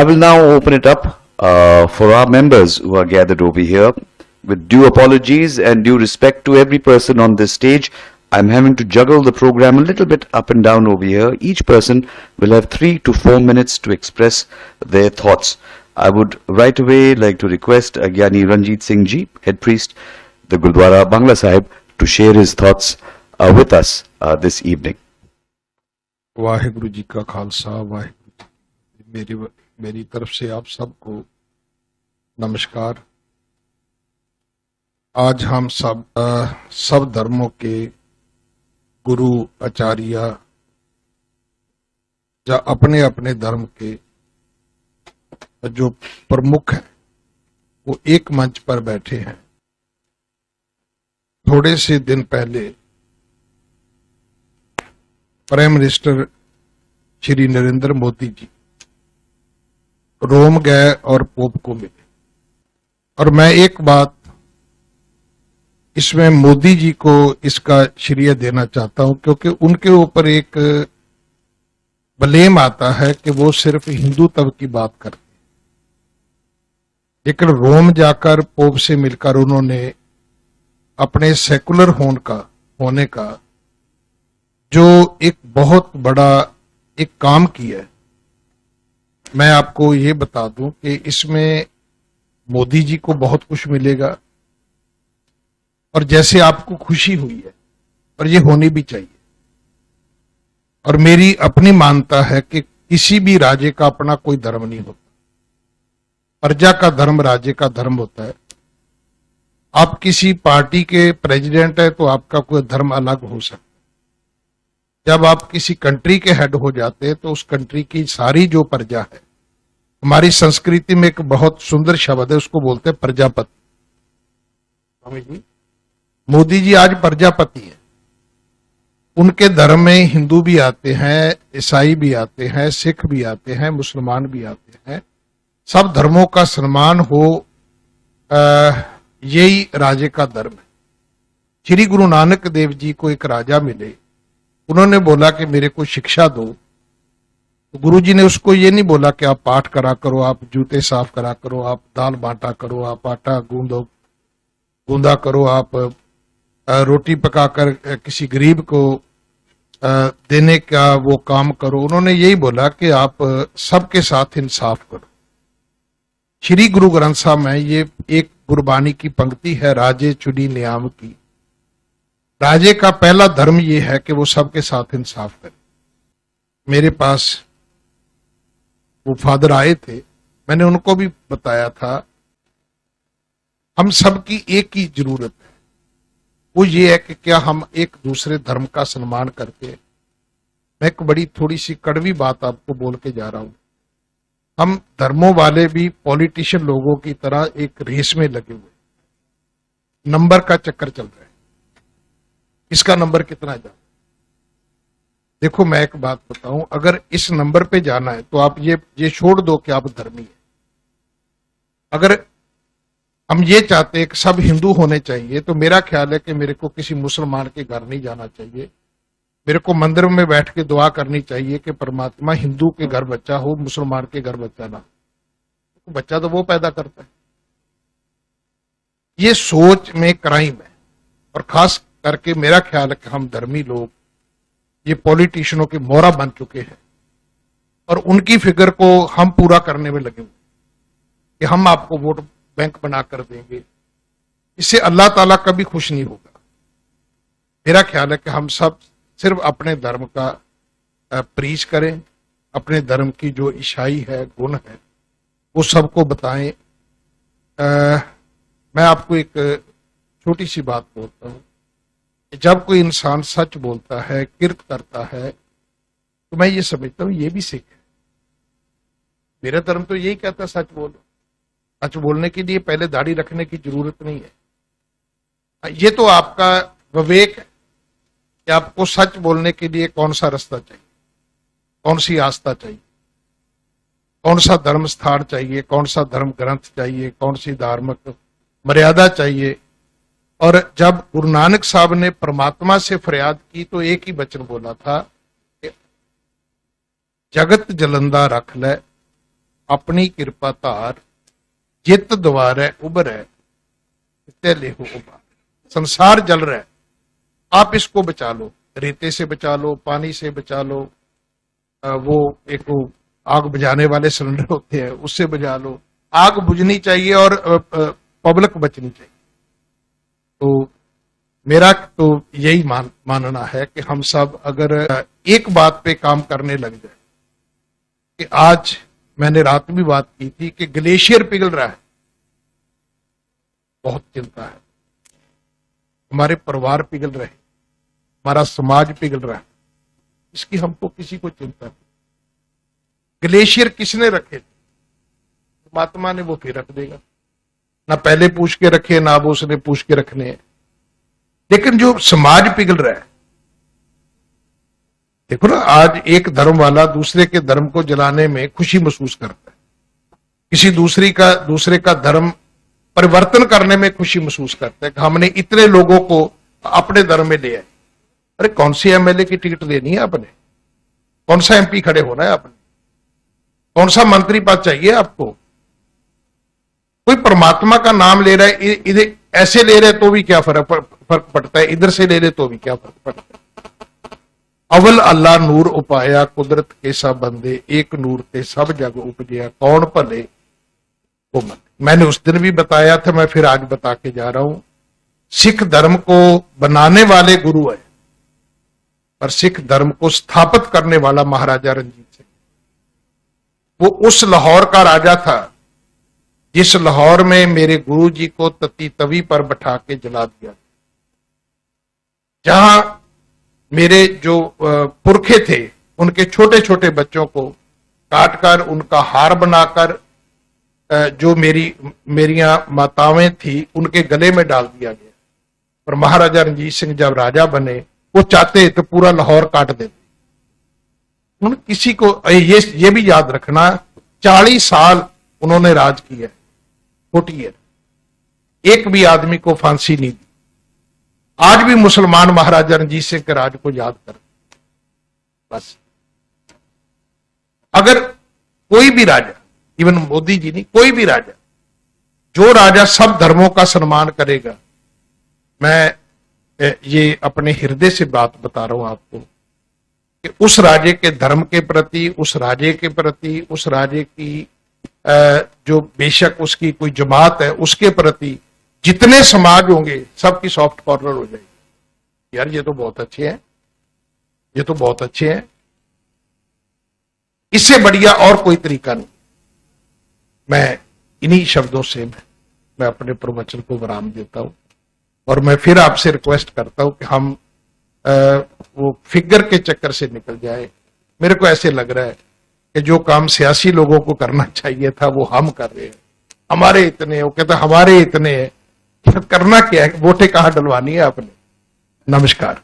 I will now open it up for our members who are gathered over here. With due apologies and due respect to every person on this stage, I'm having to juggle the program a little bit up and down over here. Each person will have 3 to 4 minutes to express their thoughts. I would right away like to request Gyani Ranjit Singh Ji, Head Priest, the Gurdwara Bangla Sahib, to share his thoughts with us this evening. Waheguru ji का खालसा, वाहिगुरु जी। मेरी तरफ से आप सबको नमस्कार। आज हम सब धर्मों के गुरु आचार्य या अपने अपने धर्म के जो प्रमुख हैं वो एक मंच पर बैठे हैं। थोड़े से दिन पहले प्राइम मिनिस्टर श्री नरेंद्र मोदी जी रोम गए और पोप को मिले। और मैं एक बात इसमें मोदी जी को इसका श्रेय देना चाहता हूं, क्योंकि उनके ऊपर एक ब्लेम आता है कि वो सिर्फ हिंदू तब की बात करते हैं, लेकिन रोम जाकर पोप से मिलकर उन्होंने अपने सेकुलर होने का जो एक बहुत बड़ा एक काम किया है। मैं आपको ये बता दूं कि इसमें मोदी जी को बहुत कुछ मिलेगा, और जैसे आपको खुशी हुई है, और ये होनी भी चाहिए। और मेरी अपनी मान्यता है कि किसी भी राज्य का अपना कोई धर्म नहीं होता, प्रजा का धर्म राज्य का धर्म होता है। आप किसी पार्टी के प्रेसिडेंट है तो आपका कोई धर्म अलग हो सकता है। जब आप किसी कंट्री के हेड हो जाते हैं तो उस कंट्री की सारी जो प्रजा है, हमारी संस्कृति में एक बहुत सुंदर शब्द है, उसको बोलते हैं प्रजापति। मोदी जी आज प्रजापति हैं। उनके धर्म में हिंदू भी आते हैं, ईसाई भी आते हैं, सिख भी आते हैं, मुसलमान भी आते हैं। सब धर्मों का सम्मान हो, यही राजे का धर्म है। श्री गुरु नानक देव जी को एक राजा मिले, उन्होंने बोला कि मेरे को शिक्षा दो। तो गुरु जी ने उसको ये नहीं बोला कि आप पाठ करा करो, आप जूते साफ करा करो, आप दाल बांटा करो, आप आटा गूंदा करो, आप रोटी पकाकर किसी गरीब को देने का वो काम करो। उन्होंने यही बोला कि आप सबके साथ इंसाफ करो। श्री गुरु ग्रंथ साहब में ये एक गुरबानी की पंक्ति है, राजे चुनी नियाम की। राजे का पहला धर्म ये है कि वो सबके साथ इंसाफ करे। मेरे पास वो फादर आए थे, मैंने उनको भी बताया था हम सबकी एक ही जरूरत है, वो ये है कि क्या हम एक दूसरे धर्म का सम्मान करते हैं। मैं एक बड़ी थोड़ी सी कड़वी बात आपको बोल के जा रहा हूं। हम धर्मों वाले भी पॉलिटिशियन लोगों की तरह एक रेस में लगे हुए, नंबर का चक्कर चल रहा है, इसका नंबर कितना जाए। देखो मैं एक बात बताऊं, अगर इस नंबर पे जाना है तो आप ये छोड़ दो कि आप धर्मी है। अगर हम ये चाहते हैं कि सब हिंदू होने चाहिए, तो मेरा ख्याल है कि मेरे को किसी मुसलमान के घर नहीं जाना चाहिए, मेरे को मंदिर में बैठ के दुआ करनी चाहिए कि परमात्मा हिंदू के घर बच्चा हो, मुसलमान के घर बच्चा ना हो। बच्चा तो वो पैदा करता है। ये सोच में क्राइम है। और खास करके मेरा ख्याल है कि हम धर्मी लोग ये पॉलिटिशियनों के मोहरा बन चुके हैं, और उनकी फिगर को हम पूरा करने में लगे हुए कि हम आपको वोट बैंक बना कर देंगे। इससे अल्लाह ताला कभी खुश नहीं होगा। मेरा ख्याल है कि हम सब सिर्फ अपने धर्म का प्रीच करें, अपने धर्म की जो ईसाई है, गुण है, वो सबको बताएं। मैं आपको एक छोटी सी बात बोलता हूं, जब कोई इंसान सच बोलता है, किरत करता है, तो मैं ये समझता हूं ये भी सिख है। मेरा धर्म तो यही कहता है सच बोलो। सच बोलने के लिए पहले दाढ़ी रखने की जरूरत नहीं है। ये तो आपका विवेक है कि आपको सच बोलने के लिए कौन सा रास्ता चाहिए, कौन सी आस्था चाहिए, कौन सा धर्म स्थान चाहिए, कौन सा धर्म ग्रंथ चाहिए, कौन सी धार्मिक मर्यादा चाहिए। और जब गुरु नानक साहब ने परमात्मा से फरियाद की तो एक ही वचन बोला था, जगत जलंदा रख ले अपनी कृपा धार, जित द्वारे उभरै ते लेहो उबार। संसार जल रहा है, आप इसको बचा लो, रेते से बचा लो, पानी से बचा लो, वो एक वो आग बुझाने वाले सिलेंडर होते हैं उससे बुझा लो। आग बुझनी चाहिए और पब्लिक बचनी चाहिए। तो मेरा तो यही मानना है कि हम सब अगर एक बात पे काम करने लग जाए, कि आज मैंने रात भी बात की थी कि ग्लेशियर पिघल रहा है, बहुत चिंता है, हमारे परिवार पिघल रहे, हमारा समाज पिघल रहा है, इसकी हमको किसी को चिंता नहीं। ग्लेशियर किसने रखे थे? परमात्मा ने, वो फिर रख देगा, ना पहले पूछ के रखे ना वो उसने पूछ के रखने हैं। लेकिन जो समाज पिघल रहा है, देखो ना, आज एक धर्म वाला दूसरे के धर्म को जलाने में खुशी महसूस करता है, किसी दूसरे का धर्म परिवर्तन करने में खुशी महसूस करता है कि हमने इतने लोगों को अपने धर्म में ले आए। अरे कौन सी एमएलए की टिकट लेनी है आपने? कौन सा एमपी खड़े होना है आपने? कौन सा मंत्री पद चाहिए आपको? कोई परमात्मा का नाम ले रहा है, इधर ऐसे ले रहे तो भी क्या फर्क पड़ता है, इधर से ले रहे तो भी क्या फर्क पड़ता है। अवल अल्लाह नूर उपाया, कुदरत के सब बंदे, एक नूर ते सब जग उपजया, कौन भले को मन। मैंने उस दिन भी बताया था, मैं फिर आज बता के जा रहा हूं, सिख धर्म को बनाने वाले गुरु है, पर सिख धर्म को स्थापित करने वाला महाराजा रणजीत सिंह। वो उस लाहौर का राजा था जिस लाहौर में मेरे गुरु जी को तती तवी पर बैठा के जला दिया, जहां मेरे जो पुरखे थे उनके छोटे छोटे बच्चों को काटकर उनका हार बनाकर जो मेरियां माताएं थी उनके गले में डाल दिया गया। और महाराजा रणजीत सिंह जब राजा बने, वो चाहते तो पूरा लाहौर काट देते। उन्होंने किसी को ये भी याद रखना, 40 साल उन्होंने राज किया, 40 ईयर, एक भी आदमी को फांसी नहीं दी। आज भी मुसलमान महाराजा रणजीत सिंह के राज को याद कर। बस अगर कोई भी राजा, इवन मोदी जी नहीं, कोई भी राजा, जो राजा सब धर्मों का सम्मान करेगा, मैं ये अपने हृदय से बात बता रहा हूं आपको, कि उस राजे के धर्म के प्रति, उस राजे के प्रति, उस राजे की जो बेशक उसकी कोई जमात है उसके प्रति जितने समाज होंगे सबकी सॉफ्ट कॉर्नर हो जाएगी। यार ये तो बहुत अच्छे हैं, ये तो बहुत अच्छे हैं, इससे बढ़िया और कोई तरीका नहीं। मैं इन्हीं शब्दों से मैं अपने प्रवचन को विराम देता हूं और मैं फिर आपसे रिक्वेस्ट करता हूं कि हम वो फिगर के चक्कर से निकल जाए। मेरे को ऐसे लग रहा है कि जो काम सियासी लोगों को करना चाहिए था वो हम कर रहे हैं। हमारे इतने हैं, वो कहते हमारे इतने हैं, करना क्या है, वोटें कहां डलवानी है आपने। नमस्कार।